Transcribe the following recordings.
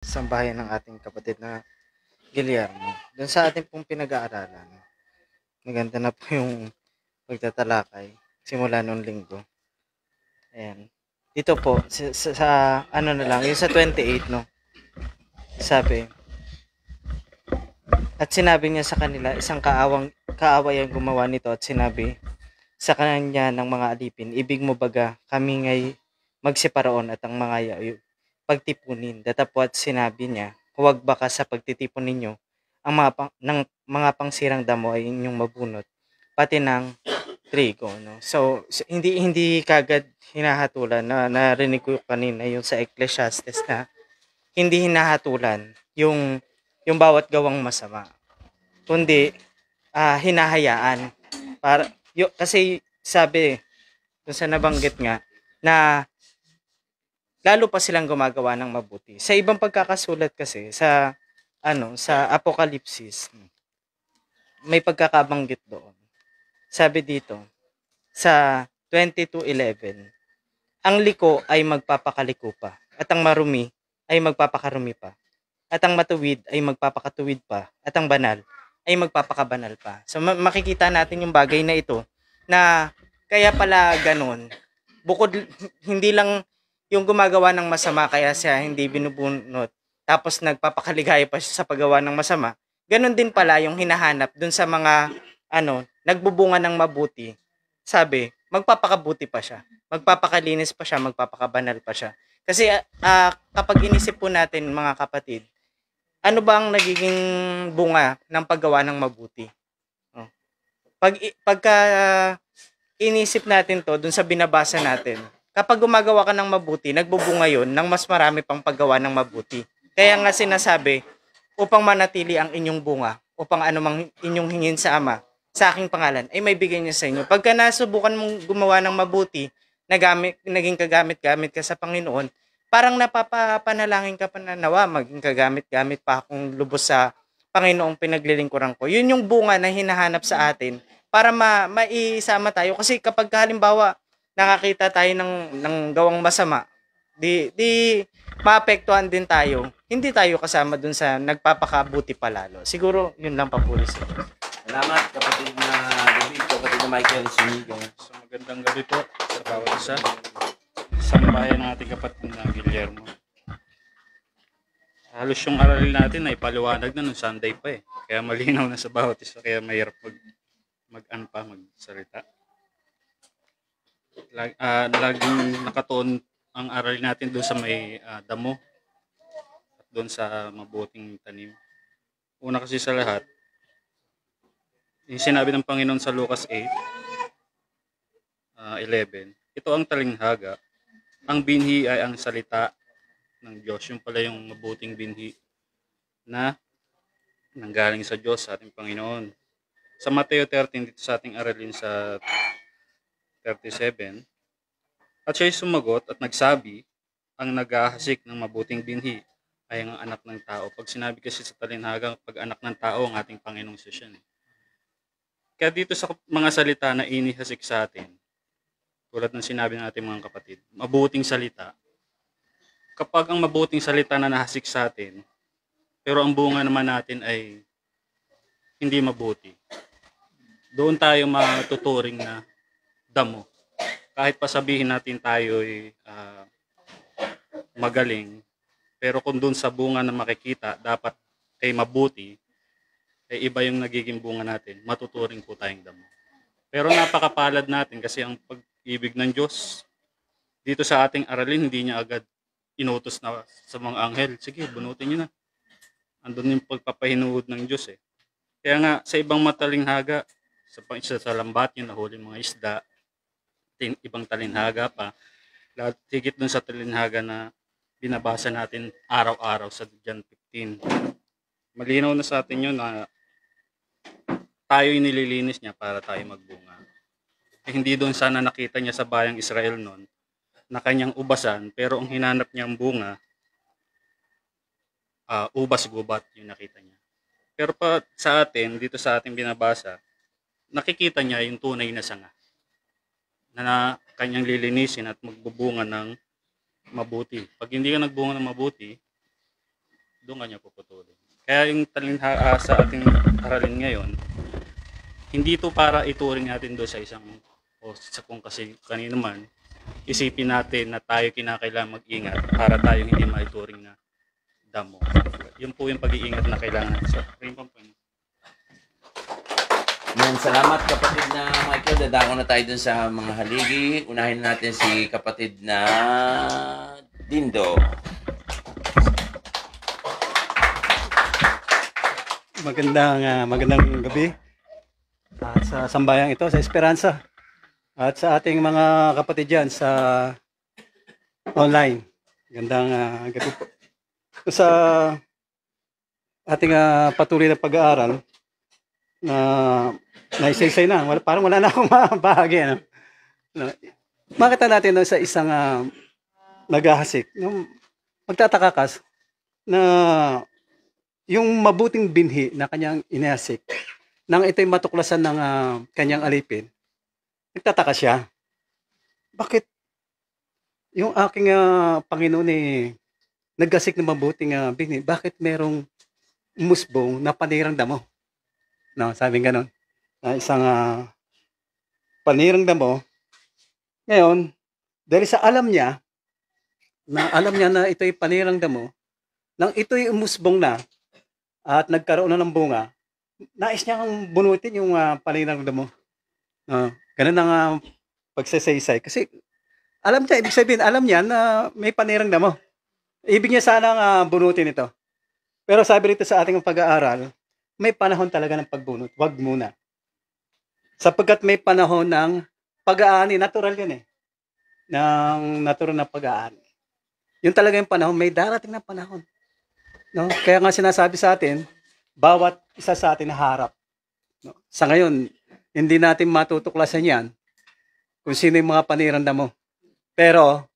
Sambahayan ng ating kapatid na Guillermo. Doon sa ating pong pinag-aaralan, maganda na po yung pagtatalakay simula noong linggo. Ayan. Dito po, sa ano na lang, yung sa 28, no? Sabi, at sinabi niya sa kanila, isang kaaway ang gumawa nito at sinabi sa kanya ng mga alipin, ibig mo baga kami ngay magseparoon at ang mga yayo pagtipunin. Datapwat sinabi niya, huwag baka sa pagtitipon ninyo ang ng mga pangsirang damo ay inyong mabunot, pati ng trigo. No? So, hindi kagad hinahatulan na narinig ko kanina yung sa Ecclesiastes na hindi hinahatulan yung bawat gawang masama, kundi hinahayaan para kasi sabi dun sa nabanggit nga na lalo pa silang gumagawa ng mabuti. Sa ibang pagkakasulat kasi sa Apokalipsis, may pagkakabanggit doon. Sabi dito sa 22:11, ang liko ay magpapakaliko pa, at ang marumi ay magpapakarumi pa, at ang matuwid ay magpapakatuwid pa, at ang banal ay magpapakabanal pa. So makikita natin yung bagay na ito na kaya pala ganun. Bukod hindi lang yung gumagawa ng masama kaya siya hindi binubunot tapos nagpapakaligaya pa siya sa paggawa ng masama. Ganon din pala yung hinahanap dun sa mga nagbubunga ng mabuti. Sabi, magpapakabuti pa siya. Magpapakalinis pa siya, magpapakabanal pa siya. Kasi kapag inisip po natin mga kapatid, ano ba ang nagiging bunga ng paggawa ng mabuti? Oh. Pagka inisip natin to dun sa binabasa natin, kapag gumagawa ka ng mabuti, nagbubunga yon ng mas marami pang paggawa ng mabuti. Kaya nga sinasabi, upang manatili ang inyong bunga, upang anumang inyong hingin sa Ama, sa aking pangalan, ay may bigay niya sa inyo. Pagka nasubukan mong gumawa ng mabuti, naging kagamit-gamit ka sa Panginoon, parang napapanalangin ka pa na nawa, maging kagamit-gamit pa akong lubos sa Panginoong pinaglilingkuran ko. Yun yung bunga na hinahanap sa atin para maisama tayo. Kasi kapag halimbawa, nakakita tayo ng gawang masama, di maapektuhan din tayo. Hindi tayo kasama dun sa nagpapakabuti palalo. Siguro, yun lang pa po. Salamat kapatid na David, kapatid na Michael Suniga. So magandang gabi po sa bawat isa. Sambahayan ng ating kapatid na Guillermo. Halos yung aralin natin ay paliwanag na nung Sunday pa eh. Kaya malinaw na sa bawat isa, kaya mahirap magsalita. Laging nakatuon ang aralin natin doon sa may damo at doon sa mabuting tanim. Una kasi sa lahat, yung sinabi ng Panginoon sa Lucas 8:11, ito ang talinghaga. Ang binhi ay ang salita ng Diyos. Yung pala yung mabuting binhi na nanggaling sa Diyos, sa ating Panginoon. Sa Mateo 13, dito sa ating aralin sa 37, at siya'y sumagot at nagsabi, ang nag-ahasik ng mabuting binhi ay ang anak ng tao. Pag sinabi kasi sa talinhagang, pag anak ng tao, ang ating Panginoong Hesus yan. Kaya dito sa mga salita na inihasik sa atin, tulad ng sinabi ng ating mga kapatid, mabuting salita. Kapag ang mabuting salita na nahasik sa atin, pero ang bunga naman natin ay hindi mabuti, doon tayo matuturing na damo. Kahit pa sabihin natin tayo ay magaling, pero kung doon sa bunga na makikita, dapat ay mabuti, ay iba yung nagiging bunga natin, matuturing po tayong damo. Pero napakapalad natin kasi ang pag-ibig ng Diyos, dito sa ating aralin, hindi niya agad inutos na sa mga anghel, sige, bunutin niyo na. Andun yung pagpapahinuod ng Diyos eh. Kaya nga, sa ibang matalinghaga, sa lambat yung nahuli mga isda, ibang talinhaga pa, lahat higit dun sa talinhaga na binabasa natin araw-araw sa John 15. Malinaw na sa atin yun na tayo yung nililinis niya para tayo magbunga. Eh, hindi doon sana nakita niya sa bayang Israel noon na kanyang ubasan, pero ang hinanap niyang bunga, ubas-gubat yung nakita niya. Pero pa sa atin, dito sa ating binabasa, nakikita niya yung tunay na sanga na kanyang lilinisin at magbubunga ng mabuti. Pag hindi ka nagbunga ng mabuti, doon kanya puputulin. Kaya yung sa ating aralin ngayon, hindi to para ituring natin doon sa isang o sa kung kasi kanino man, isipin natin na tayo kinakailangan mag-ingat para tayo hindi maituring na damo. Yun po yung pag-iingat na kailangan natin. So, Yan, salamat kapatid na Michael. Dadako na tayo dun sa mga haligi. Unahin natin si kapatid na Dindo. Magandang gabi at sa sambayang ito, sa Esperanza, at sa ating mga kapatid dyan sa online. Magandang gabi po. Sa ating patuloy na pag-aaral na naisaysay na, parang wala na akong mabahagi. Ano? Makita natin no, sa isang naghahasik, no, magtatakakas na yung mabuting binhi na kanyang inihasik, nang ito'y matuklasan ng kanyang alipin, nagtataka siya. Bakit yung aking Panginoon naggasik ng mabuting binhi, bakit merong musbong na panirang damo? No, sabing ganon. Na isang panirang damo. Ngayon, dahil sa alam niya na ito'y panirang damo, nang ito'y umusbong na at nagkaroon na ng bunga, nais niya kang bunutin yung panirang damo. Ganun ang pagsasaysay. Kasi alam niya, ibig sabihin, alam niya na may panirang damo. Ibig niya sanang bunutin ito. Pero sabi rito sa ating pag-aaral, may panahon talaga ng pagbunot. Wag muna. Sapagkat may panahon ng pag-aani. Natural yan ng natural na pag-aani. Yun talaga yung panahon. May darating na panahon. No? Kaya nga sinasabi sa atin, bawat isa sa atin harap. No? Sa ngayon, hindi natin matutuklasan yan kung sino yung mga paniranda mo. Pero,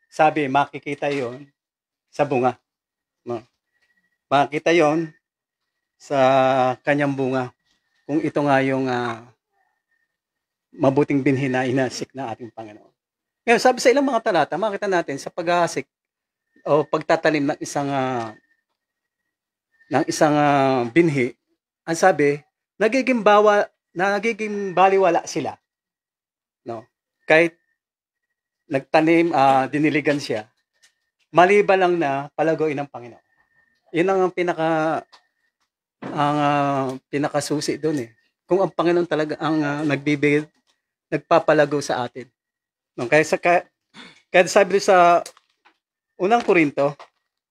sabi, makikita yon sa bunga. No? Makikita yon sa kanyang bunga. Kung ito nga yung mabuting binhi na inasik na ating Panginoon. Ngayon, sabi sa ilang mga talata, makita natin sa paghahasik o pagtatalim ng isang binhi, ang sabi, nagiging baliwala sila. No? Kahit nagtanim, diniligan siya, maliban lang na palaguin ng Panginoon. Yun ang pinakasusi doon Kung ang Panginoon talaga ang nagbibigay, nagpapalago sa atin. No? Kaya sabi sa unang Korinto,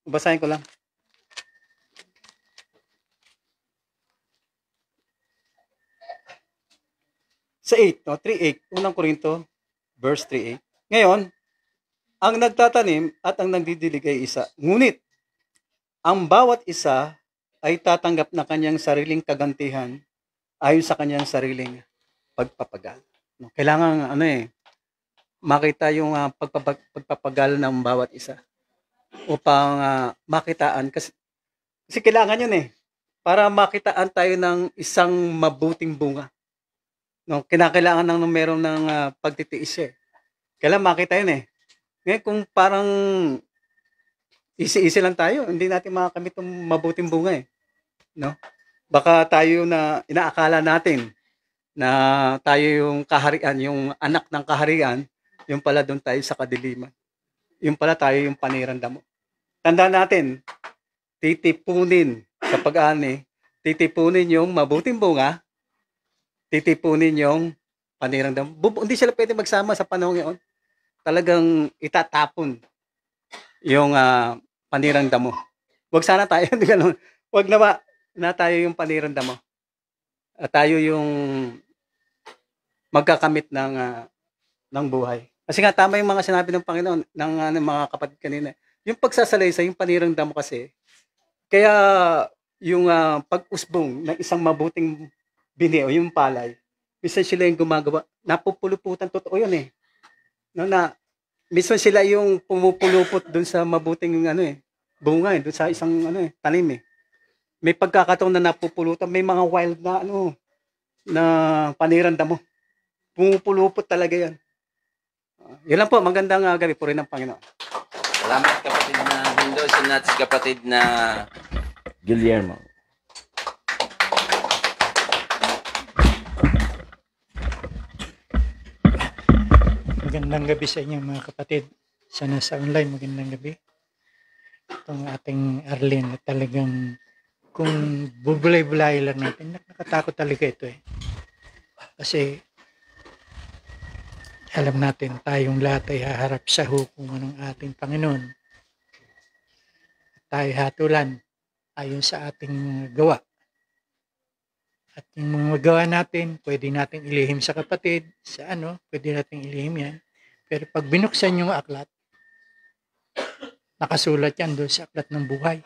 basahin ko lang. Sa 3:8, unang Korinto, verse 3:8. Ngayon, ang nagtatanim at ang nagdidilig ay isa. Ngunit, ang bawat isa ay tatanggap na kanyang sariling kagantihan ayon sa kanyang sariling pagpapagal. No, kailangan makita yung pagpapagal ng bawat isa upang makitaan kasi kailangan yun para makitaan tayo ng isang mabuting bunga. No, kinakailangan nang meron ng pagtitiis kailangan makita yun Ngayon kung parang easy lang tayo, hindi natin makakamit yung mabuting bunga no? Baka tayo na inaakala natin na tayo yung kaharian, yung anak ng kaharian, yung pala doon tayo sa kadiliman. Yung pala tayo yung panirang damo. Tandaan natin, titipunin sa pag-ani, titipunin yung mabuting bunga, titipunin yung panirang damo. Hindi sila pwede magsama sa panahon ngayon. Talagang itatapon yung panirang damo. Wag sana tayo, wag na tayo yung panirang damo. Tayo yung magkakamit ng buhay. Kasi nga tama yung mga sinabi ng Panginoon ng mga kapatid kanina. Yung pagsasalaysay, yung panirang damo kasi, kaya yung pag-usbong ng isang mabuting binhi o yung palay, minsan sila yung gumagawa, napupuluputan, totoo yun No, minsan sila yung pumupulupot dun sa mabuting bunga dun sa isang tanim May pagkakataon na napupulutan, may mga wild na na panirang damo. Pumupulupot talaga yan. Yun lang po, magandang gabi po rin ng Panginoon. Salamat kapatid na Dindo. Sinat si kapatid na Guillermo. Magandang gabi sa inyo mga kapatid. Sa nasa online, magandang gabi. Itong ating Arlene na talagang kung bubulay-bulay lang natin, nakakatakot talaga ito eh. Kasi alam natin tayong lahat ay haharap sa hukuman ng ating Panginoon. Tayo hatulan ayon sa ating gawa. At yung mga magawa natin, pwede natin ilihim sa kapatid, sa pwede natin ilihim yan. Pero pag binuksan yung aklat, nakasulat yan doon sa aklat ng buhay.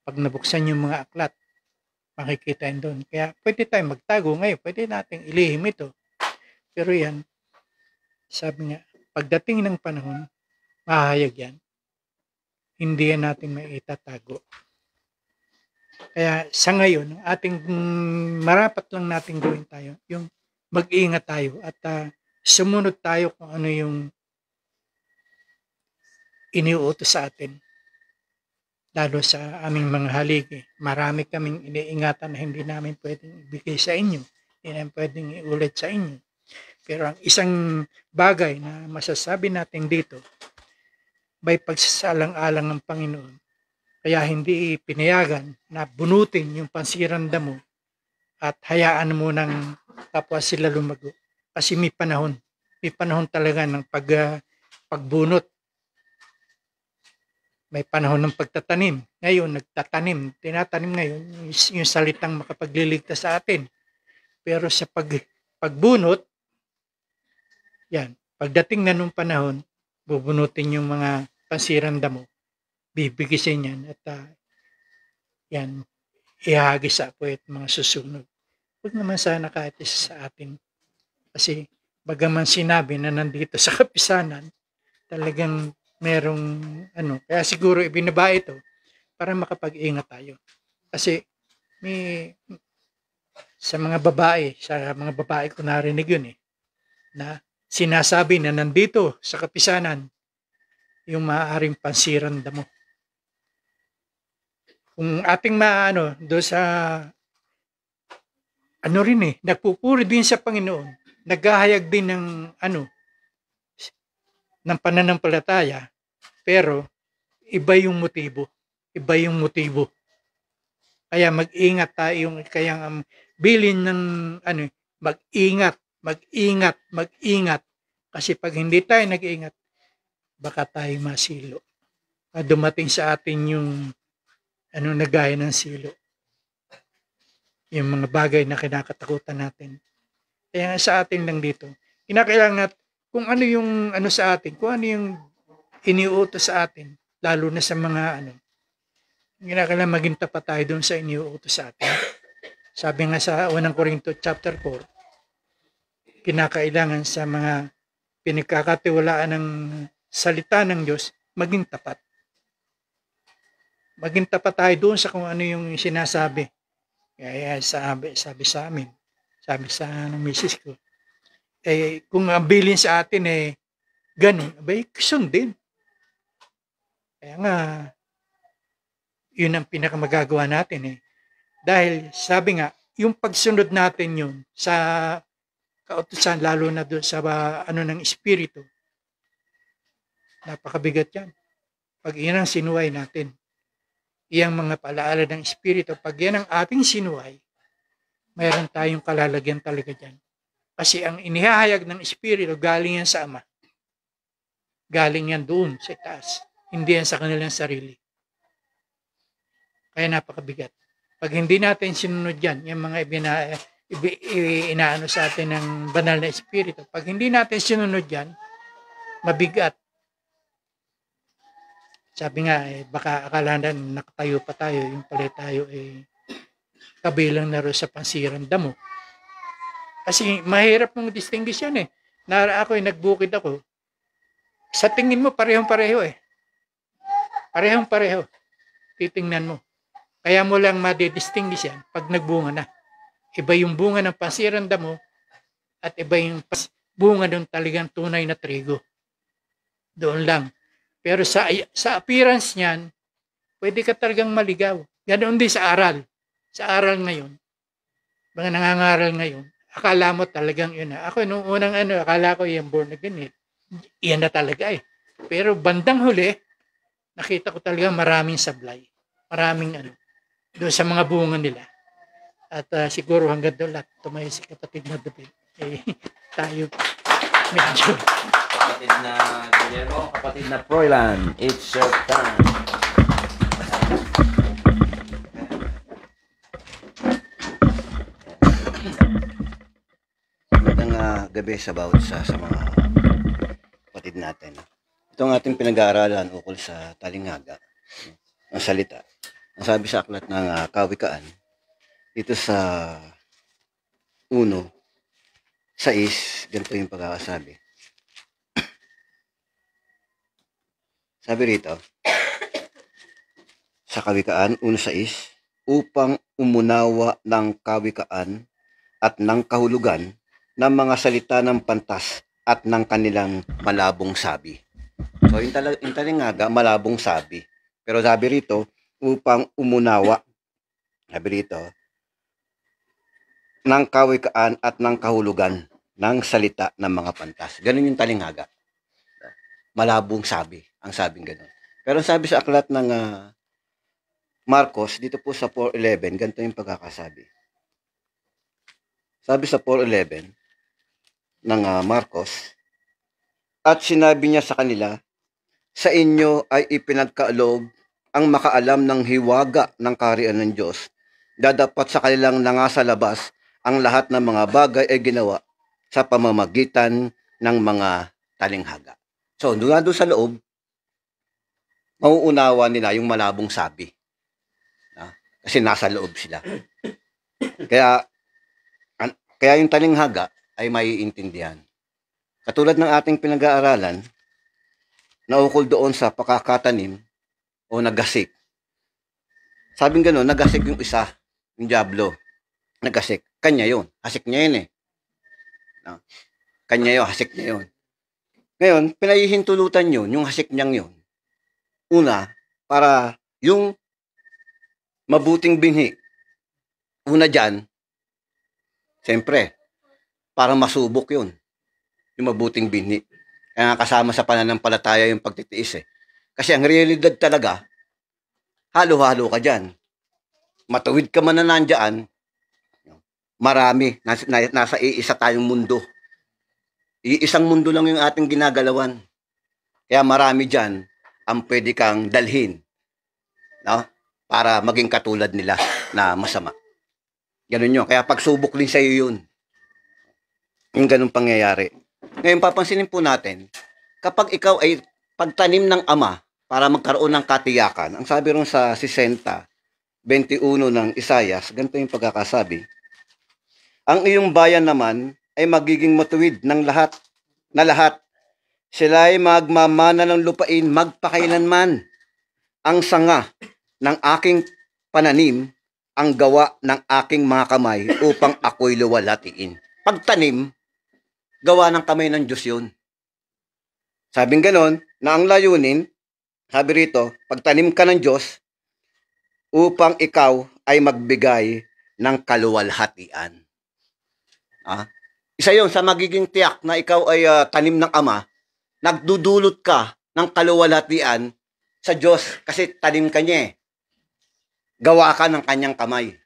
Pag nabuksan yung mga aklat, makikita yan doon. Kaya pwede tayong magtago ngayon, pwede natin ilihim ito. Pero yan, sabi nga, pagdating ng panahon, mahahayag yan. Hindi yan natin maitatago. Kaya sa ngayon, ang ating marapat lang natin gawin tayo, yung mag-ingat tayo at sumunod tayo kung ano yung iniuutos sa atin. Lalo sa aming mga haligi. Marami kaming iniingatan na hindi namin pwedeng ibigay sa inyo. Hindi namin pwedeng iulit sa inyo. Pero ang isang bagay na masasabi natin dito, may pagsasalang-alang ng Panginoon. Kaya hindi pinayagan na bunutin yung pansiranda mo at hayaan mo ng kapwa sila lumago. Kasi may panahon talaga ng pagbunot. May panahon ng pagtatanim. Ngayon, tinatanim ngayon yung salitang makapagliligtas sa atin. Pero sa pagbunot, yan, pagdating na nung panahon, bubunutin yung mga pansiranda mo. Bibigisin yan at yan, ihagis sa apoy at mga susunod. Huwag naman sana kahit isa sa atin. Kasi bagaman sinabi na nandito sa kapisanan, talagang merong kaya siguro ibinaba ito para makapag-ingat tayo. Kasi sa mga babae ko narinig yun na sinasabi na nandito sa kapisanan yung maaaring pansiranda mo. Kung ating doon sa nagpupuri din sa Panginoon, naghahayag din ng pananampalataya, pero iba yung motibo. Kaya mag-ingat tayo, kaya ang bilin ng mag-ingat. Kasi pag hindi tayo nag-ingat, baka tayo masilo. Dumating sa atin yung nagaya ng silo. Yung mga bagay na kinakatakutan natin. Kaya sa atin lang dito, kinakailangan kung ano yung sa atin, kung ano yung iniuutos sa atin, lalo na sa mga kinakailangan maging tapat tayo doon sa iniuutos sa atin. Sabi nga sa 1 Corinto chapter 4, kinakailangan sa mga pinagkakatiwalaan ng salita ng Diyos, maging tapat. Maging tapat tayo doon sa kung ano yung sinasabi. Kaya sabi sa amin, sabi sa misis ko, kung ang bilin sa atin ganun, sundin. Kaya nga, yun ang pinakamagagawa natin Dahil sabi nga, yung pagsunod natin yun sa kautusan, lalo na doon sa ng Espiritu, napakabigat yan. Pag yan ang sinuway natin, iyang mga paalaala ng Espiritu, pag yan ang ating sinuway, mayroon tayong kalalagyan talaga dyan. Kasi ang inihahayag ng Espiritu, galing yan sa Ama. Galing yan doon sa itaas. Hindi yan sa kanilang sarili. Kaya napakabigat. Pag hindi natin sinunod yan, yung mga inaano sa atin ng banal na Espiritu, pag hindi natin sinunod yan, mabigat. Sabi nga, baka akala na nakatayo pa tayo, yung pala tayo kabilang na rin sa pansirang damo. Kasi mahirap mong distinguish yan nagbukid ako. Sa tingin mo, parehong-pareho Parehong-pareho. Titingnan mo. Kaya mo lang madidistinguish yan pag nagbunga na. Iba yung bunga ng pansirang damo at iba yung bunga ng talagang tunay na trigo. Doon lang. Pero sa appearance niyan, pwede ka talagang maligaw. Ganoon din sa aral. Sa aral ngayon, mga nangangaral ngayon, akala mo talagang yun na. Ako, nung unang akala ko yung born again, iyan na talaga eh. Pero bandang huli, nakita ko talaga maraming sablay. Maraming doon sa mga bunga nila. At siguro hanggang doon lahat, tumayo si kapatid na David. Tayo, medyo. Kapatid na Guillermo, kapatid na Froilan, it's your time. Magandang gabi sa bawat isa sa mga kapatid natin. Ito ang ating pinag-aaralan ukol sa talinghaga, ang salita. Ang sabi sa aklat ng Kawikaan, dito sa 1:6, ganito yung pagkakasabi. Sabi rito, sa Kawikaan 1:6, upang umunawa ng kawikaan at ng kahulugan ng mga salita ng pantas at ng kanilang malabong sabi. So, yung talinghaga, malabong sabi. Pero sabi rito, upang umunawa, sabi rito, ng kawikaan at ng kahulugan ng salita ng mga pantas. Ganun yung talinghaga. Malabong sabi, ang sabing ganun. Pero sabi sa aklat ng Marcos, dito po sa 4:11, ganito yung pagkakasabi. Sabi sa 4:11 ng Marcos, at sinabi niya sa kanila, sa inyo ay ipinagkaloob ang makaalam ng hiwaga ng kaharian ng Diyos. Dadapat sa kanilang nangasa labas ang lahat ng mga bagay ay ginawa sa pamamagitan ng mga talinghaga. So, doon sa loob, mauunawa nila yung malabong sabi. Kasi nasa loob sila. Kaya yung talinghaga ay maiintindihan. Katulad ng ating pinag-aaralan, na ukol doon sa pakakatanim o nagasik. Sabing gano'n, nagasik yung isa, yung diablo. Nagasik. Kanya yun. Hasik niya yun eh. No? Kanya yun, hasik niya yun. Ngayon, pinahihintulutan yun, yung hasik niyang yun. Una, para yung mabuting binhi. Una dyan, siyempre, para masubok yun. Yung mabuting binhi. Kaya kasama sa pananampalataya yung pagtitiis eh. Kasi ang realidad talaga, halo-halo ka dyan. Matuwid ka man na nandyan, marami, nasa iisa tayong mundo. Iisang mundo lang yung ating ginagalawan. Kaya marami dyan ang pwede kang dalhin. No? Para maging katulad nila na masama. Ganun yun. Kaya pagsubok din sa iyo yun. Yung ganun pangyayari. Ngayon, papansinin po natin, kapag ikaw ay pagtanim ng Ama para magkaroon ng katiyakan, ang sabi ron sa 60:21 ng Isaias, ganito yung pagkakasabi, ang iyong bayan naman ay magiging matuwid ng lahat. Sila ay magmamana ng lupain magpakailanman. Ang sanga ng aking pananim, ang gawa ng aking mga kamay upang ako'y luwalatiin. Pagtanim, gawa ng kamay ng Diyos yun. Sabing ganon, na ang layunin, sabi rito, pagtanim ka ng Diyos, upang ikaw ay magbigay ng kaluwalhatian. Isa yun sa magiging tiyak na ikaw ay tanim ng Ama, nagdudulot ka ng kaluwalhatian sa Diyos kasi tanim ka niya eh. Gawa ka ng kanyang kamay.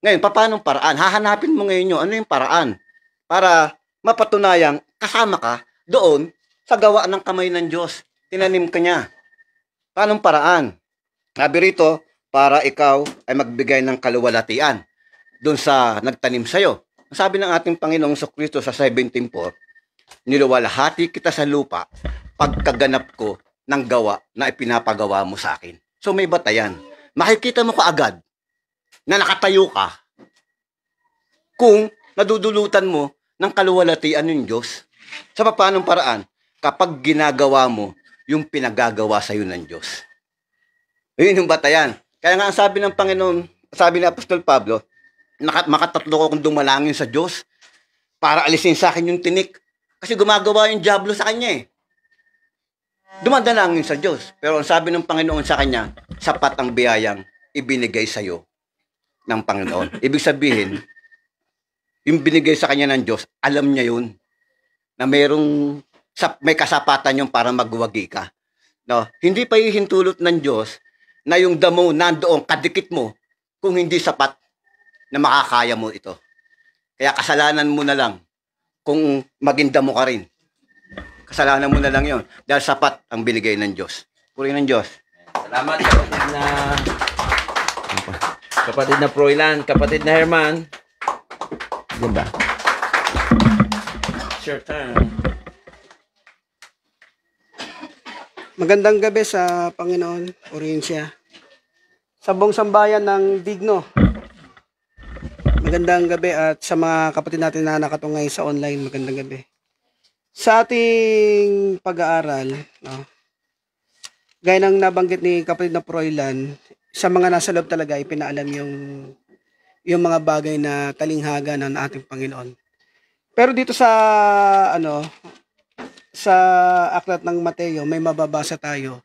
Ngayon, paanong paraan? Hahanapin mo ngayon yun. Ano yung paraan? Para mapatunayang kasama ka doon sa gawa ng kamay ng Diyos. Tinanim ka niya. Paanong paraan? Sabi rito, para ikaw ay magbigay ng kaluwalhatian doon sa nagtanim sa'yo. Sabi ng ating Panginoong Kristo sa 17:4, niluwalhati kita sa lupa pagkaganap ko ng gawa na ipinapagawa mo sa akin. So may batayan. Makikita mo kaagad na nakatayo ka kung nadudulutan mo ng kaluwalhatian ng Diyos. Sa paanong paraan? Kapag ginagawa mo yung pinagagawa sa iyo ng Diyos. Yun yung batayan. Kaya nga ang sabi ng Panginoon, sabi ni Apostol Pablo, makatatlo ko kung dumalangin sa Diyos para alisin sa akin yung tinik. Kasi gumagawa yung diablo sa kanya eh. Dumadalangin sa Diyos. Pero ang sabi ng Panginoon sa kanya, sapat ang biyayang ibinigay sa'yo ng Panginoon. Ibig sabihin, yung binigay sa kanya ng Diyos, alam niya yun, na may kasapatan yung para magwagi ka. No? Hindi pa hihintulot ng Diyos na yung damo nandoon, kadikit mo, kung hindi sapat na makakaya mo ito. Kaya kasalanan mo na lang kung maging damo ka rin. Kasalanan mo na lang yon dahil sapat ang binigay ng Diyos. Purihin ng Diyos. Salamat kapatid na Froilan, kapatid na Herman. Ganda. Sure turn. Magandang gabi sa Panginoon, purihin siya. Sa buong sambayan ng Digno. Magandang gabi at sa mga kapatid natin na nakatungay sa online, magandang gabi. Sa ating pag-aaral, no, gaya ng nabanggit ni kapatid na Froilan, sa mga nasa loob talaga ipinaalam yung mga bagay na talinghaga ng ating Panginoon. Pero dito sa sa aklat ng Mateo may mababasa tayo.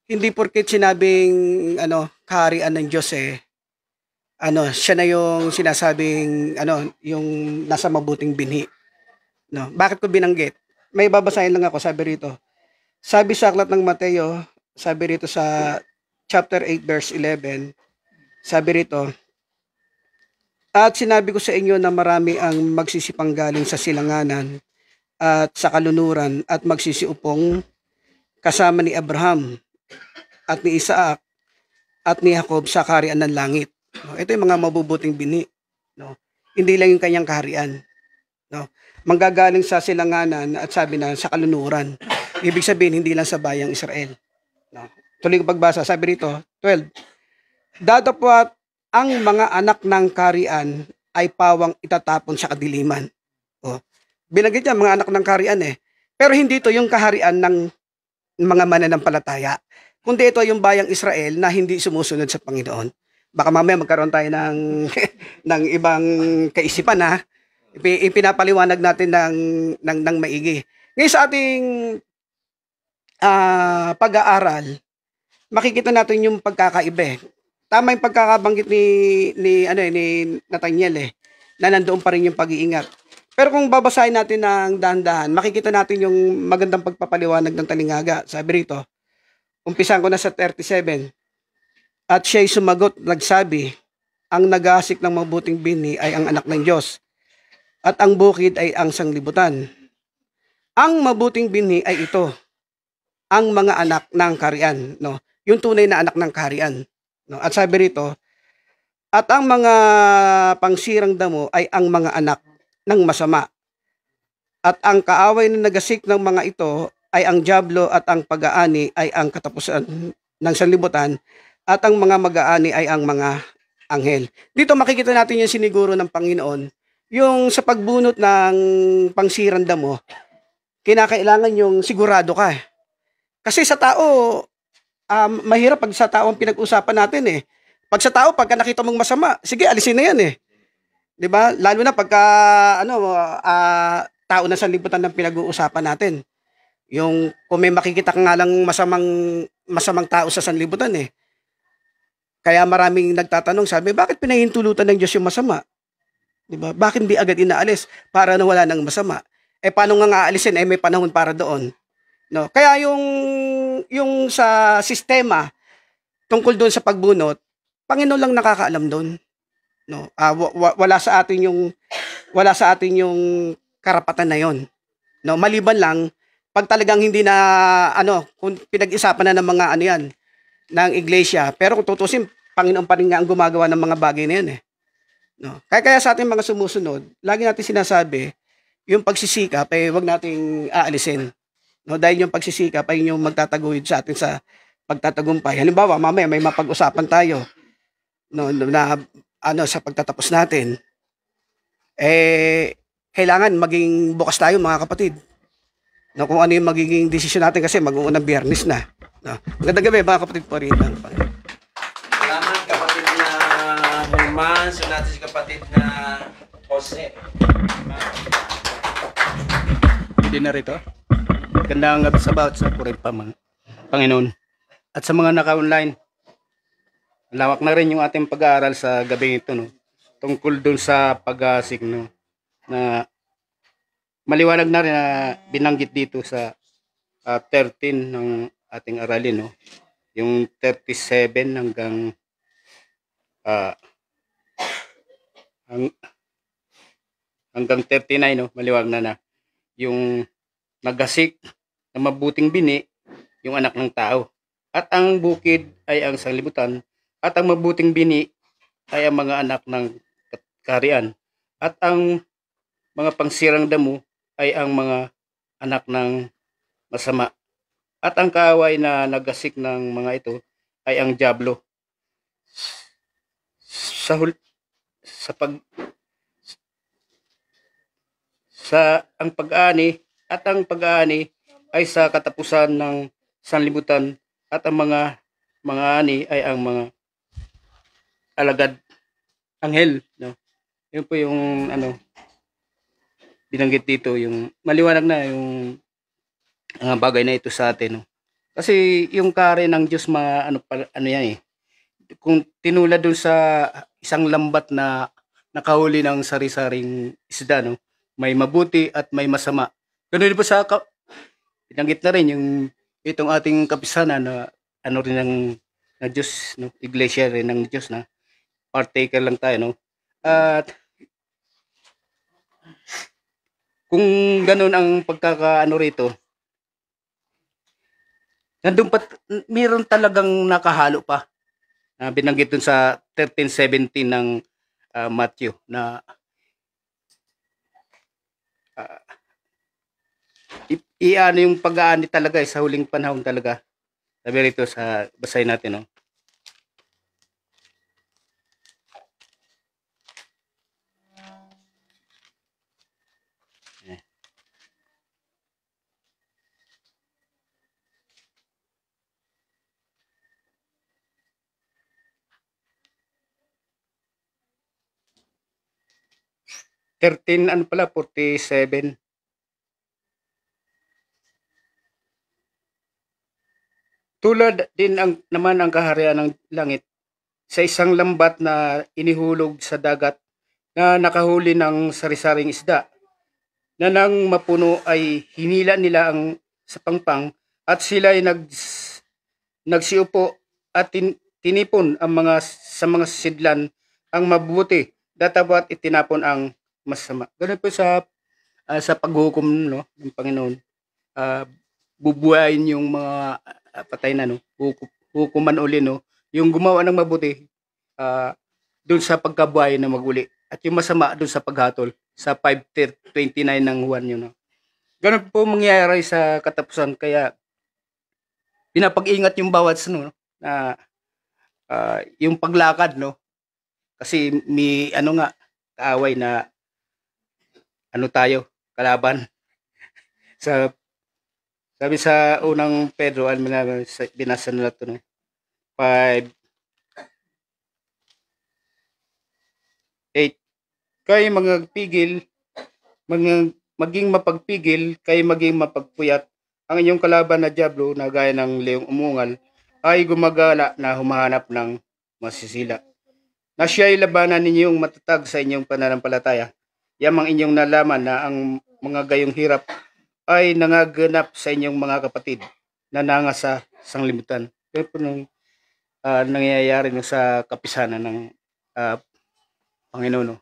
Hindi porket sinabing kaharian ng Diyos siya na yung sinasabing yung nasa mabuting binhi. No, bakit ko binanggit? May babasahin lang ako, sabi rito. Sabi sa aklat ng Mateo, sabi rito sa chapter 8 verse 11, sabi rito, at sinabi ko sa inyo na marami ang magsisipang galing sa silanganan at sa kalunuran at magsisiupong kasama ni Abraham at ni Isaac at ni Jacob sa kaharian ng langit. No, ito yung mga mabubuting binhi. No? Hindi lang yung kanyang kaharian. No? Manggagaling sa silanganan at sabi na sa kalunuran. Ibig sabihin, hindi lang sa bayang Israel. No? Tuloy ko pagbasa, sabi rito, 12. Datapwat ang mga anak ng kaharian ay pawang itatapon sa kadiliman. O, binanggit niya mga anak ng kaharian Pero hindi ito yung kaharian ng mga mananampalataya. Kundi ito yung bayang Israel na hindi sumusunod sa Panginoon. Baka mamaya magkaroon tayo ng ibang kaisipan ipinapaliwanag natin ng maigi. Ngayon sa ating pag-aaral, makikita natin yung pagkakaiba. Tama yung pagkakabanggit ni Nathaniel na nandoon pa rin yung pag-iingat. Pero kung babasahin natin ng dahan-dahan, makikita natin yung magandang pagpapaliwanag ng talinghaga. Sabi rito, umpisan ko na sa 37. At siya'y sumagot, nagsabi, ang nag-aasik ng mabuting binhi ay ang anak ng Diyos, at ang bukid ay ang sanglibutan. Ang mabuting binhi ay ito, ang mga anak ng kaharian, no? Yung tunay na anak ng kaharian. No? At sabi rito, at ang mga pangsirang damo ay ang mga anak ng masama. At ang kaaway na nagasik ng mga ito ay ang dyablo at ang pag-aani ay ang katapusan ng sanlibutan at ang mga mag-aani ay ang mga anghel. Dito makikita natin yung siniguro ng Panginoon, yung sa pagbunot ng pangsirang damo, kinakailangan yung sigurado ka. Kasi sa tao, mahirap pag sa tao ang pinag-usapan natin Pag sa tao, pagka nakita mong masama, sige, alisin na yan 'Di ba? Lalo na pagka tao na sanlibutan ng pinag-uusapan natin. Yung kung may makikita ka nga lang masamang tao sa sanlibutan Kaya maraming nagtatanong, sabi, bakit pinahintulutan ng Diyos yung masama? 'Di ba? Bakit hindi agad inaalis para na wala nang masama? Paano nga aalisin? May panahon para doon. No? Kaya yung sa sistema tungkol doon sa pagbunot, Panginoon lang nakakaalam doon. No? Wala sa atin yung karapatan na yon. No, maliban lang pag talagang hindi na kung pinag-isapan na ng mga yan ng iglesia, pero kung tutusin, Panginoon pa rin nga ang gumagawa ng mga bagay na yan No. Kaya sa ating mga sumusunod, lagi natin sinasabi, yung pagsisikap wag nating aalisin. No, dahil yung pagsisikap ay yung magtataguyod sa atin sa pagtatagumpay. Halimbawa, mamaya may mapag-usapan tayo na sa pagtatapos natin. Kailangan maging bukas tayo mga kapatid. No, kung ano yung magiging desisyon natin kasi mag-uunang Biyernes na. No. Magandang gabi mga kapatid po rin. Salamat kapatid na Herman. So natin si kapatid na Jose. Hindi na rito. Magandang gabi sa bawat sa purin pa, Panginoon. At sa mga naka-online, lawak na rin yung ating pag-aaral sa gabi ito, no? Tungkol dun sa pag-aasik, no? Na maliwanag na rin na binanggit dito sa 13 ng ating aralin, no? Yung 37 hanggang ah, hanggang 39, no? Maliwanag na yung nagasik na mabuting bini, yung anak ng tao. At ang bukid ay ang sanglibutan, at ang mabuting bini ay ang mga anak ng kaharian, at ang mga pangsirang damo ay ang mga anak ng masama. At ang kaaway na nagasik ng mga ito ay ang diablo. Sa hul- sa pag sa ang pag-ani at ang pag-ani ay sa katapusan ng sanlibutan, at ang mga ani ay ang mga alagad anghel, no? Yun po yung binanggit dito, yung maliwanag na yung bagay na ito sa atin, no? Kasi yung kare ng Diyos ano yan eh. Kung tinulad dun sa isang lambat na nakahuli ng sari-saring isda, no? May mabuti at may masama. Ganun po binanggit na rin yung itong ating kapisanan na rin ng Diyos, no? Iglesia rin ng Diyos, na partaker lang tayo, no? At kung ganun ang pagkakaano rito, nandun pa, mayroon talagang nakahalo pa na binanggit dun sa 13:17 ng Matthew, na iano yung pag-aani talaga sa huling panahon talaga. Sabi rito sa basahin natin, no? Thirteen, 47. Tulad din naman ang kaharian ng langit sa isang lambat na inihulog sa dagat, na nakahuli ng sari-saring isda, na nang mapuno ay hinila nila ang sa pangpang, at sila ay nagsiupo at tinipon sa mga sidlan ang mabuti, datapat itinapon ang masama. Ganun po sa paghukom, no, ng Panginoon. Bubuhayin yung mga patay na, no, hukuman uli, no, yung gumawa ng mabuti doon sa pagkabuhay na maguli, at yung masama doon sa paghatol, sa 5:29 ng Juan yun, no. Ganun po mangyayari sa katapusan, kaya pinapag-ingat yung bawat no, na yung paglakad, no, kasi may kaaway na tayo kalaban. Sabi sa unang Pedro, binasa nila ito, no? 5:8. Kay maging mapagpigil, kay maging mapagpuyat. Ang inyong kalaban na diablo, na gaya ng leong umungal, ay gumagala na humahanap ng masisila. Na siya'y labanan ninyong matatag sa inyong pananampalataya. Yamang inyong nalaman na ang mga gayong hirap ay nangaganap sa inyong mga kapatid na nanga sa sanglibutan. Kaya po nangyayari sa kapisanan ng Panginoon, no?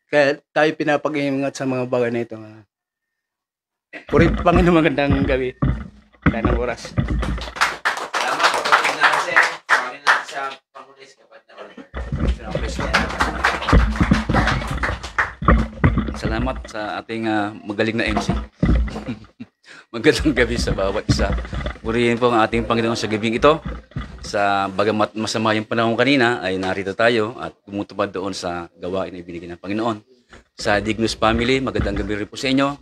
Kaya tayo pinapag-iingat sa mga bagay na ito. Purit Panginoon, magandang gabi. Wala ng oras. Salamat kapatid na kasi. Pangin natin sa Pangulis, kapatid na Oliver. Salamat sa ating magaling na MC. Magandang gabi sa bawat isa. Purihin po ang ating Panginoon sa gabing ito. Sa bagamat masama yung panahon kanina, ay narito tayo at tumutupad doon sa gawain na ibinigay ng Panginoon. Sa Dignus Family, magandang gabi rin po sa inyo.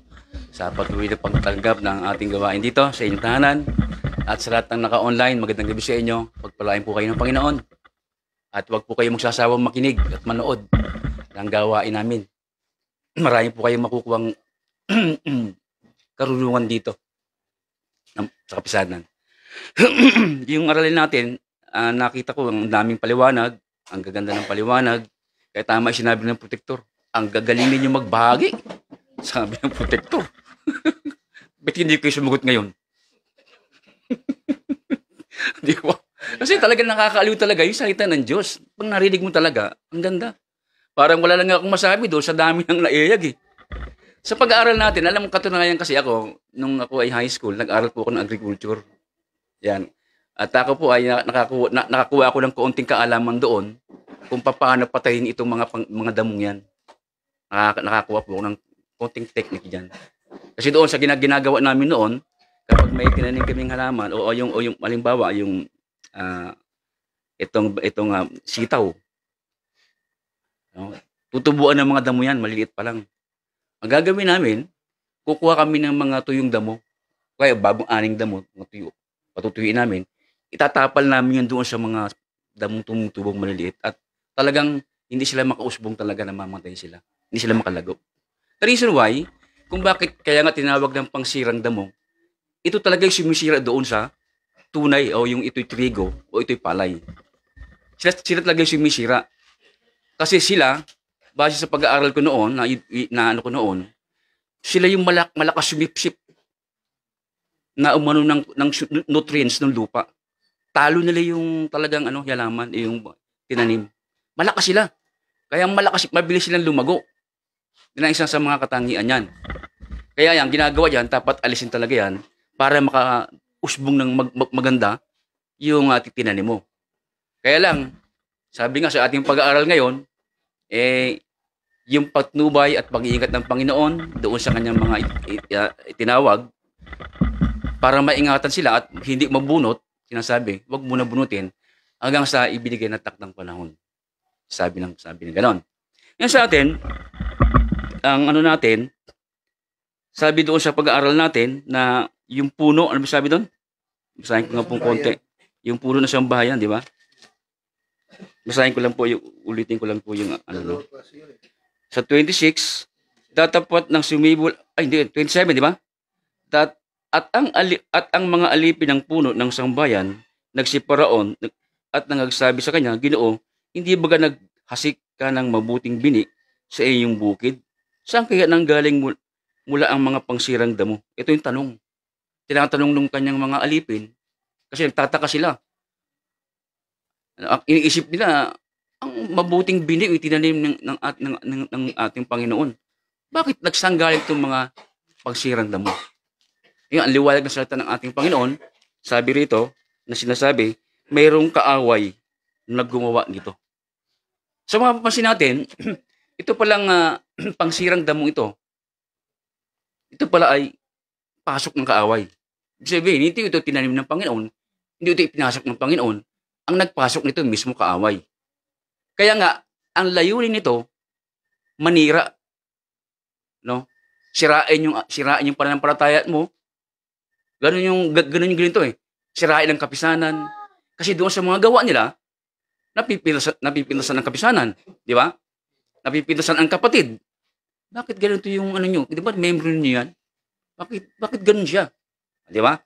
Sa patuloy na pagtanggap ng ating gawain dito sa inyong tahanan. At sa lahat ng naka-online, magandang gabi sa inyo. Pagpalain po kayo ng Panginoon. At huwag po kayo magsasawang makinig at manood ng gawain namin. Marami po kayong makukuhang karunungan dito sa kapisanan. Yung aralin natin, nakita ko ang daming paliwanag, ang gaganda ng paliwanag. Kaya tama yung sinabi ng protector. Ang gagaling ninyo magbahagi. Sabi ng protector. Ba't hindi kayo sumagot ngayon? Di ba? Kasi talaga nakakaaliw talaga yung salita ng Diyos. Pag narinig mo talaga, ang ganda. Parang wala lang akong masabi doon sa dami ng naiyag eh. Sa pag-aaral natin, alam mo katunayan kasi ako, nung ako ay high school, nag-aral po ako ng agriculture. Yan. At ako po ay nakakuha ako ng kaunting kaalaman doon kung paano patayin itong mga damong yan. Nakakuha po ako ng kaunting technique dyan. Kasi doon sa ginagawa namin noon, kapag may tinanim kaming halaman, o yung halimbawa, yung itong sitaw, no? Tutubuan ng mga damo yan, maliliit pa lang. Ang gagawin namin, kukuha kami ng mga tuyong damo, kaya bagong aning damo, mga tuyo, patutuyuin namin, itatapal namin yun doon sa mga damong tumutubong maliliit at talagang hindi sila makausbong talaga, namamatay sila. Hindi sila makalago. The reason why, kung bakit kaya nga tinawag ng pangsirang damo, ito talaga yung sumisira doon sa tunay o yung ito'y trigo o ito'y palay. Sila talaga yung sumisira. Kasi sila, base sa pag-aaral ko noon, na ano ko noon, sila yung malakas sumipsip na umano ng nutrients ng lupa. Talo nila yung talagang halaman, yung tinanim. Malakas sila. Kaya mabilis silang lumago. Yan ang isang sa mga katangian yan. Kaya yan, ginagawa yan, dapat alisin talaga yan para makausbong ng maganda yung tinanim mo. Kaya lang, sabi nga sa ating pag-aaral ngayon, yung patnubay at pag-iingat ng Panginoon doon sa kanyang mga itinawag para maingatan sila at hindi mabunot, sinasabi, wag muna bunutin hanggang sa ibinigay na takdang panahon. Sabi ng gano'n. Yan sa atin, ang natin, sabi doon sa pag-aaral natin na yung puno, ano sabi doon? Basahin ko nga pong konti. Yung puno na sambahayan, di ba? Basahin ko lang po, ulitin ko lang po yung Sa 26, tatapat ng sumibol, ay hindi, 27, di ba? At ang mga alipin ng puno ng sambayan, nagsiparaon at nangagsabi sa kanya, Ginoo, hindi ba naghasik ka ng mabuting bini sa iyong bukid? Saan kaya nanggaling mula ang mga pangsirang damo? Ito yung tanong. Tinatanong ng kanyang mga alipin kasi nagtataka sila. Iniisip nila, ang mabuting bini itinanim ng ating Panginoon. Bakit nagsanggaling itong mga pangsirang damo? Yung ang liwanag na salita ng ating Panginoon, sabi rito, na sinasabi, mayroong kaaway na gumawa nito. So mapapansin natin, ito palang pangsirang damong ito pala ay pasok ng kaaway. Ibig sabihin, hindi ito tinanim ng Panginoon, hindi ito ipinasok ng Panginoon, ang nagpasok nito mismo kaaway. Kaya nga, ang layunin nito, manira. No? Sirain yung pananampalataya mo. Ganun yung ganito eh. Sirain ang kapisanan. Kasi doon sa mga gawa nila, napipintasan ang kapisanan. Di ba? Napipintasan ang kapatid. Bakit ganito yung nyo? Di ba, member niyo yan? Bakit ganun siya? Di ba?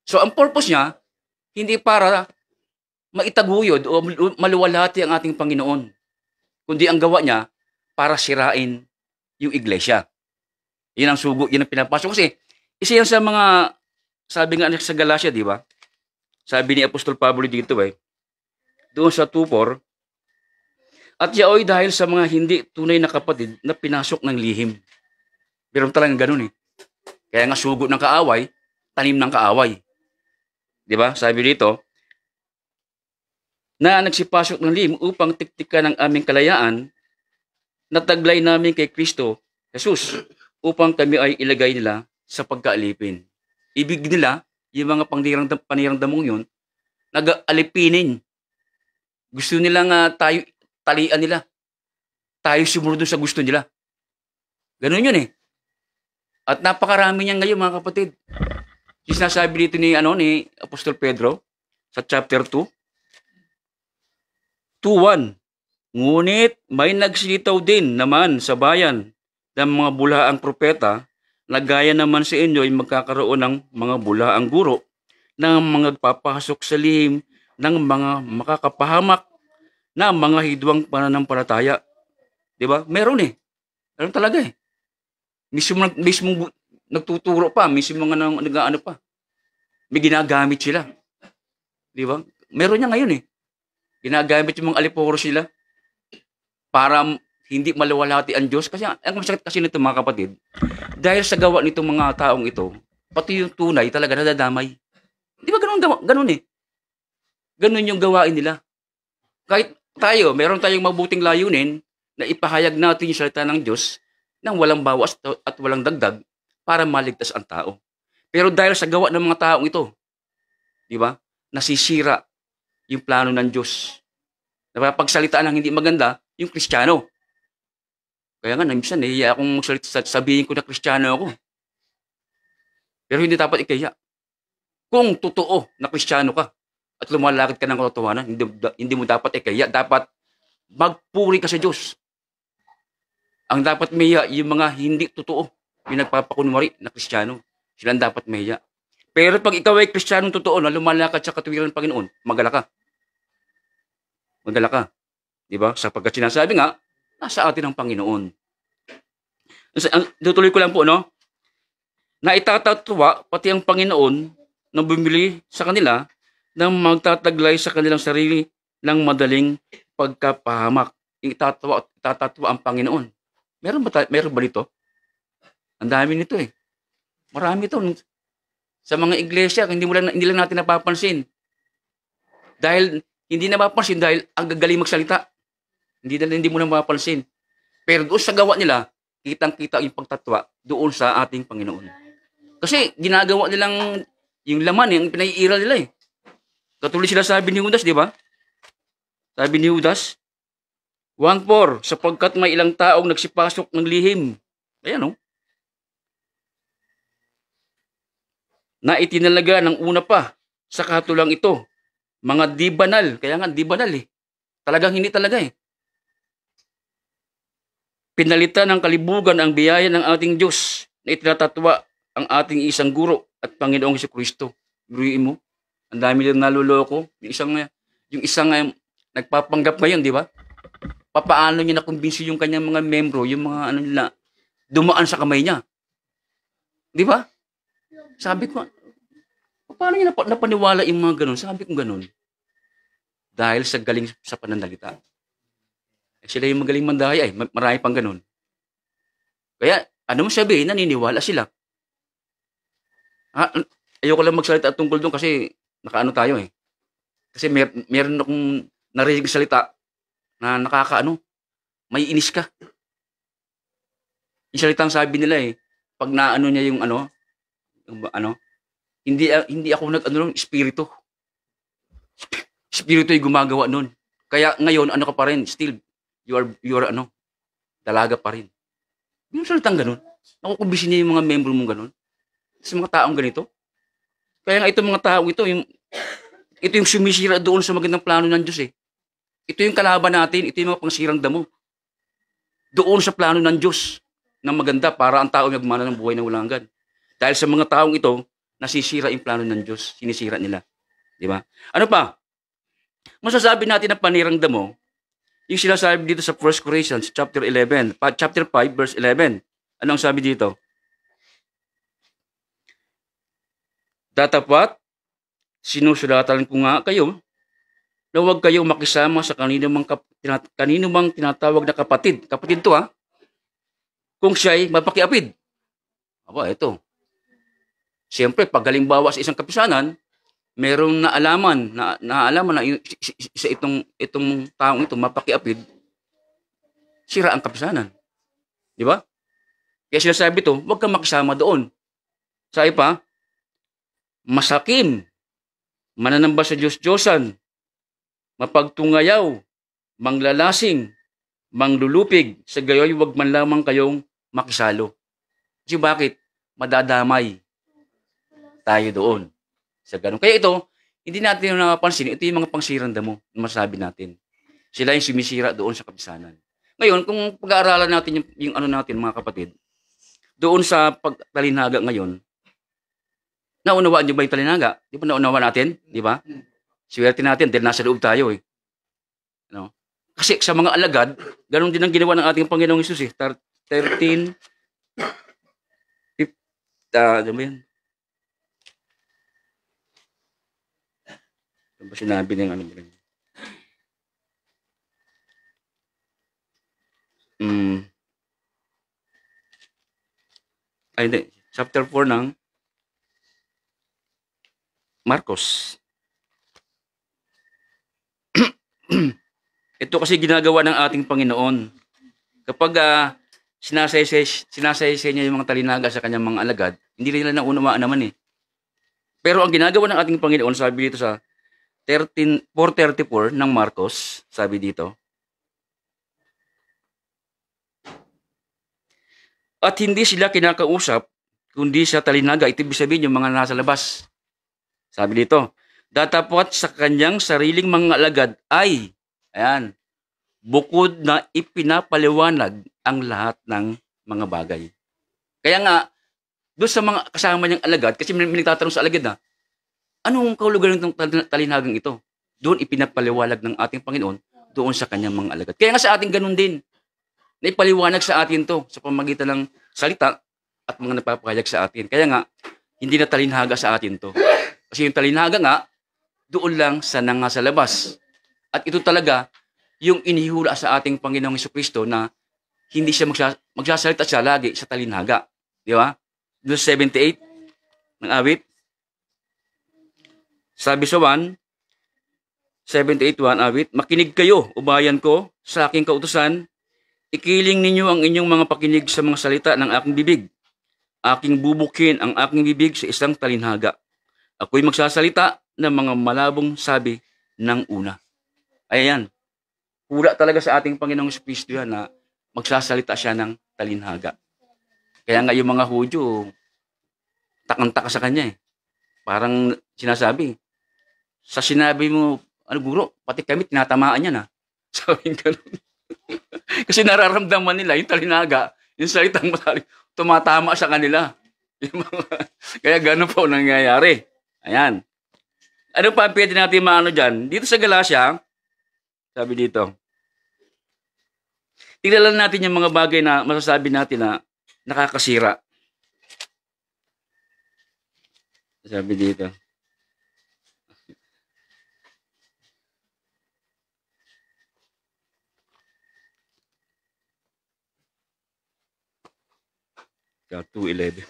So, ang purpose niya, hindi para maitaguyod o maluwalhati ang ating Panginoon. Kundi ang gawa niya, para sirain yung iglesia. Yun ang sugo, yun ang pinapasok. Kasi, isa yan sa mga, sabi nga sa Galatia, di ba? Sabi ni Apostol Pablo dito doon sa 2:4, at yaoy dahil sa mga hindi tunay na kapatid na pinasok ng lihim. Pero talagang ganun eh. Kaya nga sugo ng kaaway, tanim ng kaaway. Di ba? Sabi dito, na nagsipasok ng lihim upang tiktikan ang aming kalayaan, nataglay namin kay Kristo, Jesus, upang kami ay ilagay nila sa pagkaalipin. Ibig nila, yung mga panirang damong yun, nag-alipinin. Gusto nilang tayo, talian nila. Tayo sumunod sa gusto nila. Ganun yun eh. At napakarami niyan ngayon mga kapatid. Sinasabi dito ni Apostol Pedro sa chapter 2, 2:1. Ngunit may nagsilitaw din naman sa bayan ng mga bulaang propeta na gaya naman sa inyo ay magkakaroon ng mga bulaang guro na mga papasok sa lihim ng mga makakapahamak na mga hidwang pananampalataya. Di ba? Meron eh. Meron talaga eh. Mismo nagtuturo pa, mismo mga nag-ano pa. May ginagamit sila. Di ba? Meron niya ngayon eh. Ginagamit yung mga aliporo sila para hindi malawalhati ang Diyos. Kasi ang masakit kasi nito mga kapatid, dahil sa gawa nitong mga taong ito, pati yung tunay talaga nadadamay. Di ba ganun eh? Ganun yung gawain nila. Kahit tayo, meron tayong mabuting layunin na ipahayag natin yung salita ng Diyos nang walang bawas at walang dagdag para maligtas ang tao. Pero dahil sa gawa ng mga taong ito, di ba, nasisira yung plano ng Diyos. Napapagsalitaan ng hindi maganda yung Kristiyano. Kaya nga, minsan nahiya akong sabihin ko na Kristiyano ako. Pero hindi dapat ikaya. Kung totoo na Kristiyano ka at lumalakad ka ng katotohanan, hindi mo dapat ikaya. Dapat magpuri ka sa Diyos. Ang dapat mahiya, yung mga hindi totoo, yung nagpapakunwari na Kristiyano. Sila ang dapat mahiya. Pero pag ikaw ay Kristiyano totoo na lumalakad sa katuwiran ng Panginoon, magala ka. Magala ka. Diba? Sapagkat sinasabi nga, nasa atin ang Panginoon. Tutuloy ko lang po, no? Na itatatwa pati ang Panginoon na bumili sa kanila ng magtataglay sa kanilang sarili ng madaling pagkapahamak. Itatatwa ang Panginoon. Meron ba dito? Ang dami nito eh. Marami ito. Sa mga iglesia, hindi lang natin napapansin. Dahil hindi napapansin dahil ang gagaling magsalita. Hindi mo na mapapansin. Pero doon sa gawa nila, kitang-kita yung pagtatwa doon sa ating Panginoon. Kasi ginagawa nilang yung laman, yung pinaiiral nila eh. Katuloy sila sabi ni Judas, di ba? Sabi ni Judas, 1:4, sapagkat may ilang taong nagsipasok ng lihim. Ayan, no? Na itinalaga ng una pa sa katulang ito, mga di banal. Kaya nga, di banal eh. Talagang hindi talaga eh. Pinalitan ng kalibugan ang biyaya ng ating Diyos na itinatatwa ang ating isang guro at Panginoong Jesucristo. Guruin mo, ang dami lang naluloko. Yung isang nagpapanggap ngayon, di ba? Papaano niya nakumbinsi yung kanyang mga membro, yung mga nila, dumaan sa kamay niya. Di ba? Sabi ko, paano niya napaniwala yung mga ganun? Sabi ko ganun. Dahil sa galing sa pananalita. Sila yung magaling mandaya eh. Marami pang ganun. Kaya, ano mo sabihin, naniniwala sila. Ayoko lang magsalita tungkol doon kasi nakaano tayo eh. Kasi meron akong narinig salita na may inis ka. Yung salitang sabi nila eh, pag naano niya yung hindi ako espiritu. Espiritu yung gumagawa nun. Kaya ngayon, ka pa rin, still, you are dalaga pa rin. Yung salitang ganun. Nakukumbisi niya yung mga membro mong ganun. Sa mga taong ganito. Kaya nga itong mga taong ito yung sumisira doon sa magandang plano ng Diyos eh. Ito yung kalaban natin, ito yung mga pangsirang damo. Doon sa plano ng Diyos na maganda para ang tao magmana ng buhay na walang hanggan. Dahil sa mga taong ito, nasisira yung plano ng Diyos, sinisira nila. Di ba? Ano pa? Masasabi natin na panirang damo, yung sinasabi dito sa 1 Corinthians chapter 5 verse 11. Anong sabi dito? Tatapat, sinusulatan ko nga kayo na huwag kayong makisama sa kanino mang tinatawag na kapatid. Kapatid to kung siya'y mapakiapid. Aba, ito. Siyempre, pag halimbawa sa isang kapisanan, merong naalaman na sa itong taong ito mapakiapid, sira ang kapisanan. Di ba? Kaya sinasabi ito, huwag kang makisama doon. Sa ipa, masakim, mananamba sa Diyos-Diyosan, mapagtungayaw, manglalasing, manglulupig, sa gayoy huwag man lamang kayong makisalo. Kasi bakit? Madadamay tayo doon. Sa ganun. Kaya ito, hindi natin napapansin, ito yung mga pangsirang damo na masabi natin. Sila yung sumisira doon sa kapisanan. Ngayon, kung pag-aaralan natin yung natin, mga kapatid, doon sa pagtalinaga ngayon, naunawaan niyo ba yung talinaga? Di ba naunawaan natin? Di ba? Swerte natin dahil nasa loob tayo eh. Ano? Kasi sa mga alagad, ganun din ang ginawa ng ating Panginoong Hesus eh. 13, ano ba yan? Ano ba sinabi ng ano ba yan? Ay, hindi. Chapter 4 ng Marcos. Ito kasi ginagawa ng ating Panginoon. Kapag sinasaysay niya yung mga talinaga sa kanyang mga alagad, hindi nila naunawaan naman eh. Pero ang ginagawa ng ating Panginoon, sabi dito sa 4:34 ng Marcos, sabi dito, at hindi sila kinakausap, kundi sa talinaga, ito ibig sabihin yung mga nasa labas. Sabi dito, datapwat sa kanyang sariling mga alagad ay, ayan, bukod na ipinapaliwanag ang lahat ng mga bagay. Kaya nga, doon sa mga kasama niyang alagad, kasi may nagtatanong sa alagad na, anong kahulugan ng talinagang ito? Doon ipinapaliwanag ng ating Panginoon doon sa kanyang mga alagad. Kaya nga sa ating ganun din, na ipaliwanag sa atin to sa pamagitan ng salita at mga nagpapahayag sa atin. Kaya nga, hindi na talinhaga sa atin to. Kasi yung talinhaga nga, doon lang sa nasa labas. At ito talaga, yung inihula sa ating Panginoong Jesucristo na hindi siya magsasalita siya lagi sa talinhaga. Di ba? Verse 78 ng awit. Sabi sa 78:1 awit, makinig kayo, ubayan ko, sa aking kautusan, ikiling ninyo ang inyong mga pakinig sa mga salita ng aking bibig. Aking bubukin ang aking bibig sa isang talinhaga. Ako'y magsasalita ng mga malabong sabi ng una. Ayan. Hula talaga sa ating Panginoong Jesucristo yan na magsasalita siya ng talinhaga. Kaya nga yung mga Hudyo, takang-taka sa kanya eh. Parang sinasabi, sa sinabi mo, ano guro, pati kami tinatamaan niya na. Sabi ganun. Kasi nararamdaman nila yung talinaga, yung salitang malalim, tumatama sa kanila. Kaya gano'n po nangyayari. Ayan. Ano pa pwede natin maano dyan? Dito sa Galacia, sabi dito, tingnan lang natin yung mga bagay na masasabi natin na nakakasira. Sabi dito. Ka 2:11.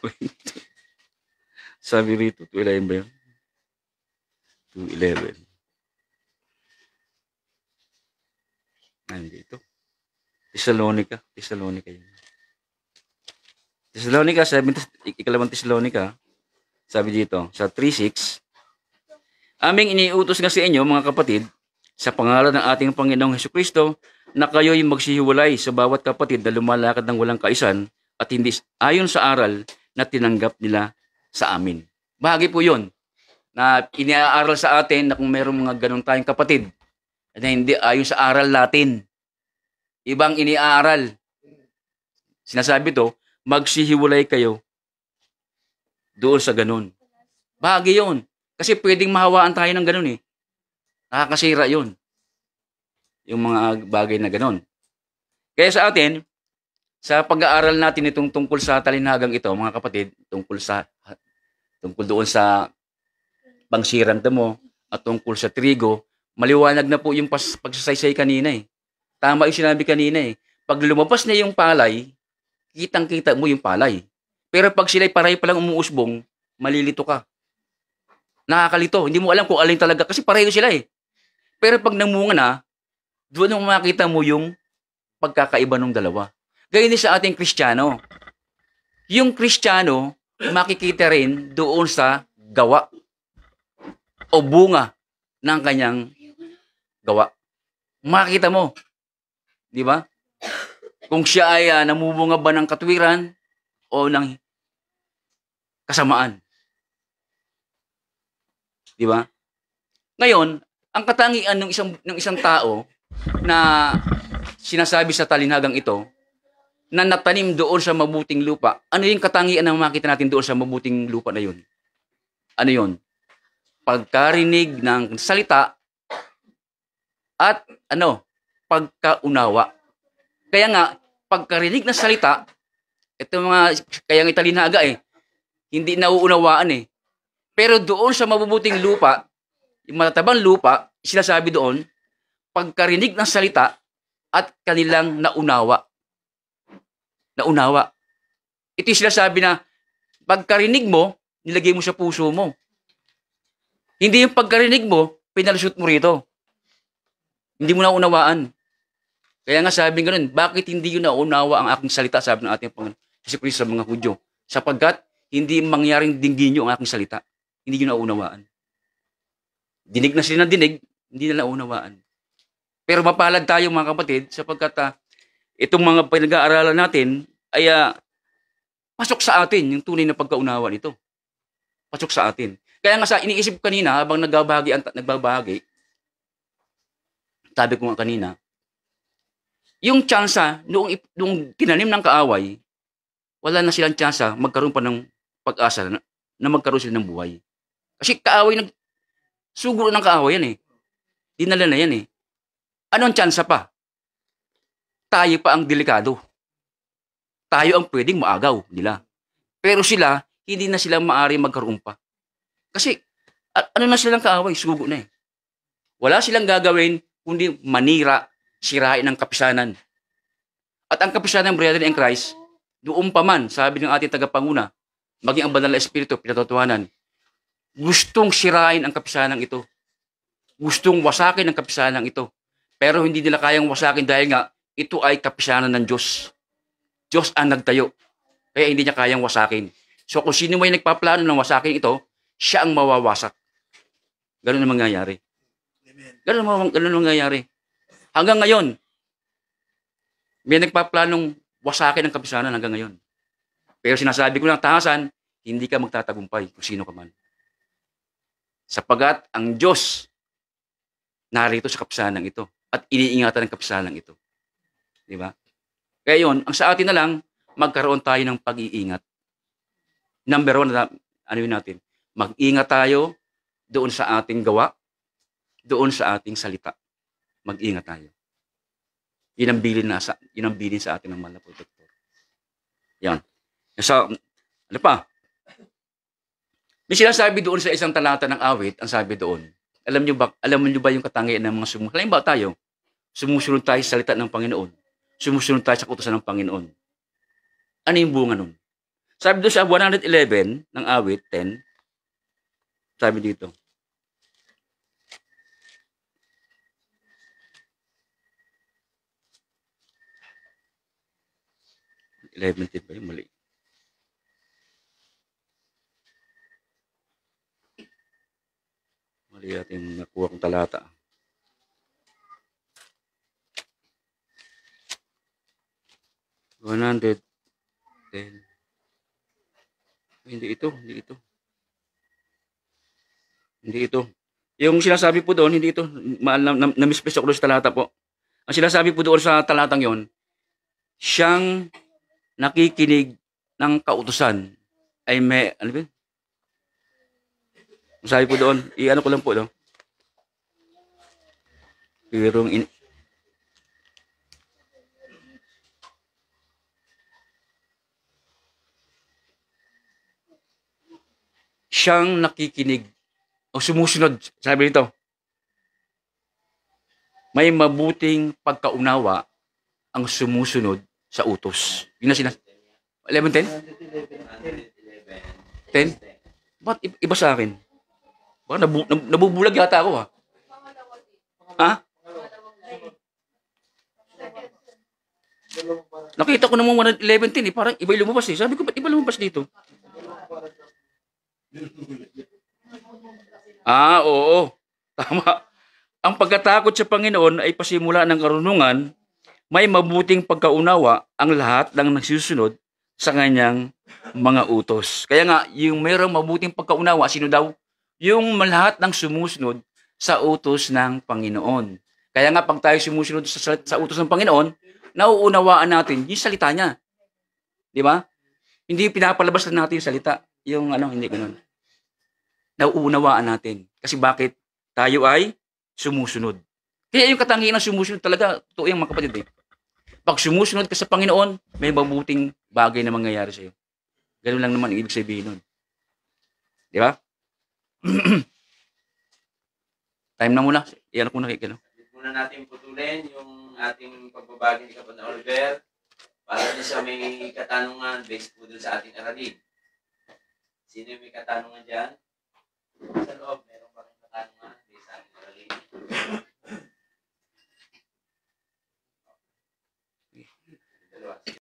Sabi rito, 2:11 ba yun? 2:11. Nandito. Thessalonica yun. Thessalonica, ikalawang Thessalonica, sabi dito, sa 3:6, aming iniutos nga sa inyo, mga kapatid, sa pangalan ng ating Panginoong Jesucristo, na kayo'y magsihiwalay sa bawat kapatid na lumalakad ng walang kaisan at hindi ayon sa aral na tinanggap nila sa amin. Bahagi po yun, na iniaaral sa atin na kung mayroong mga ganun tayong kapatid na hindi ayon sa aral natin, ibang iniaaral. Sinasabi to, magsihiwalay kayo doon sa ganun. Bahagi yun. Kasi pwedeng mahawaan tayo ng ganun eh. Nakakasira yun. Yung mga bagay na ganun. Kaya sa atin, sa pag-aaral natin itong tungkol sa talinhagang ito, mga kapatid, tungkol doon sa pangsiram mo at tungkol sa trigo, maliwanag na po yung pagsasaysay kanina eh. Tama yung sinabi kanina eh. Pag lumabas na yung palay, kitang-kita mo yung palay. Pero pag sila'y pareho pa lang umuusbong, malilito ka. Nakakalito. Hindi mo alam kung alin talaga kasi pareho sila eh. Pero pag namunga na, doon mo makita mo yung pagkakaiba ng dalawa. Gayun din sa ating Kristiyano. Yung Kristiyano, makikita rin doon sa gawa o bunga ng kanyang gawa. Makikita mo. Di ba? Kung siya ay namubunga ba ng katwiran o ng kasamaan. Di ba? Ngayon, ang katangian ng isang tao na sinasabi sa talinhagang ito na natanim doon sa mabuting lupa, ano yung katangian na makita natin doon sa mabuting lupa na yun? Ano yun? pagkarinig ng salita at pagkaunawa. Kaya nga, pagkarinig ng salita, ito kaya ng italinaga hindi nauunawaan Pero doon sa mabubuting lupa, yung matatabang lupa, sinasabi doon, pagkarinig ng salita at kanilang naunawa. Naunawa. Ito yung sinasabi na, pagkarinig mo, nilagay mo sa puso mo. Hindi yung pagkarinig mo, pinalusot mo rito. Hindi mo naunawaan. Kaya nga sabi nga nun, bakit hindi yun naunawa ang aking salita, sabi ng ating Panginoon Hesus Kristo sa mga Hudyo? Sapagkat hindi mangyaring dinggin nyo ang aking salita. Hindi yun naunawaan. Dinig na sila ng dinig, hindi na naunawaan. Pero mapalad tayo mga kapatid, sapagkat itong mga pinag-aaralan natin ay pasok sa atin yung tunay na pagkaunawa nito. Pasok sa atin. Kaya nga iniisip kanina, habang nagbabahagi, sabi ko nga kanina, yung tsansa, noong tinanim ng kaaway, wala na silang tsansa magkaroon pa ng pag-asa na magkaroon sila ng buhay. Kasi kaaway, suguro ng kaaway yan Dinala na yan Anong tsansa pa? Tayo pa ang delikado. Tayo ang pwedeng maagaw nila. Pero sila, hindi na sila maaari magkaroon pa. Kasi, ano na silang kaaway? Sugo na Wala silang gagawin kundi manira, sirain ang kapisanan. At ang kapisanan, brethren in Christ, doon pa man, sabi ng ating tagapanguna, maging ang banal na espiritu, pinatotohanan, gustong sirain ang kapisanan ito. Gustong wasakin ang kapisanan ito. Pero hindi nila kayang wasakin dahil nga, ito ay kapisanan ng Diyos. Diyos ang nagtayo. Kaya hindi niya kayang wasakin. So kung sino may nagpaplano ng wasakin ito, siya ang mawawasak. Ganun ang mangyayari. Ganun ang mangyayari. Hanggang ngayon, may nagpaplanong wasakin ang kapisanan hanggang ngayon. Pero sinasabi ko lang, tahasan, hindi ka magtatagumpay kung sino ka man. Sapagat ang Diyos narito sa kapisanan ito at iniingatan ng kapisanan ito. Di ba? Kaya yun, ang sa atin na lang, magkaroon tayo ng pag-iingat. Number one, natin? Mag-ingat tayo doon sa ating gawa, doon sa ating salita. Mag-ingat tayo. Yun ang bilin sa atin ng mahal na protector. Yan. So, ano pa? May sinasabi doon sa isang talata ng awit, ang sabi doon, alam niyo ba yung katangian ng mga sumusunod? Halimbawa tayo, sumusunod tayo sa salita ng Panginoon. Sumusunod tayo sa kautusan ng Panginoon. Ano yung bunga nun? Sabi doon sa 111 ng awit 10, sabi dito, $11 ba yung mali? Mali natin nakuha kong talata. $110. Hindi ito. Yung sinasabi po doon, hindi ito. Na-misplace ako doon sa talata po. Ang sinasabi po doon sa talatang yon, siyang nakikinig ng kautusan ay may, ano ba? Sabi po doon, i-ano ko lang po, no? Siyang nakikinig o sumusunod, sabi nito, may mabuting pagkaunawa ang sumusunod sa utos. Yun na 11:10? 10? Ba't iba sa akin? Baka nabubulag yata ako, ha? Ha? Nakita ko naman 11:10, parang iba yung lumabas, Sabi ko, ba't iba lumabas dito? Oo. Tama. Ang pagkatakot sa Panginoon ay pasimula ng karunungan, may mabuting pagkaunawa ang lahat ng nagsusunod sa kanyang mga utos. Kaya nga, yung mayroong mabuting pagkaunawa, sino daw? Yung lahat ng sumusunod sa utos ng Panginoon. Kaya nga, pag tayo sumusunod sa utos ng Panginoon, nauunawaan natin yung salita niya. Di ba? Hindi pinapalabas na natin yung salita. Hindi ganun. nauunawaan natin. Kasi bakit? Tayo ay sumusunod. Kaya yung katangian ng sumusunod talaga, totoo yung mga kapatid eh. Pag sumusunod ka sa Panginoon, may mabuting bagay na mangyayari sa'yo. Ganun lang naman ang ibig sabihin nun. Di ba? Time na muna. Iyan ako nakikita. Muna natin putulin yung ating pagbabagi ni Kapatid Oliver para din sa may katanungan based po dun sa ating aralin. Sino yung may katanungan dyan?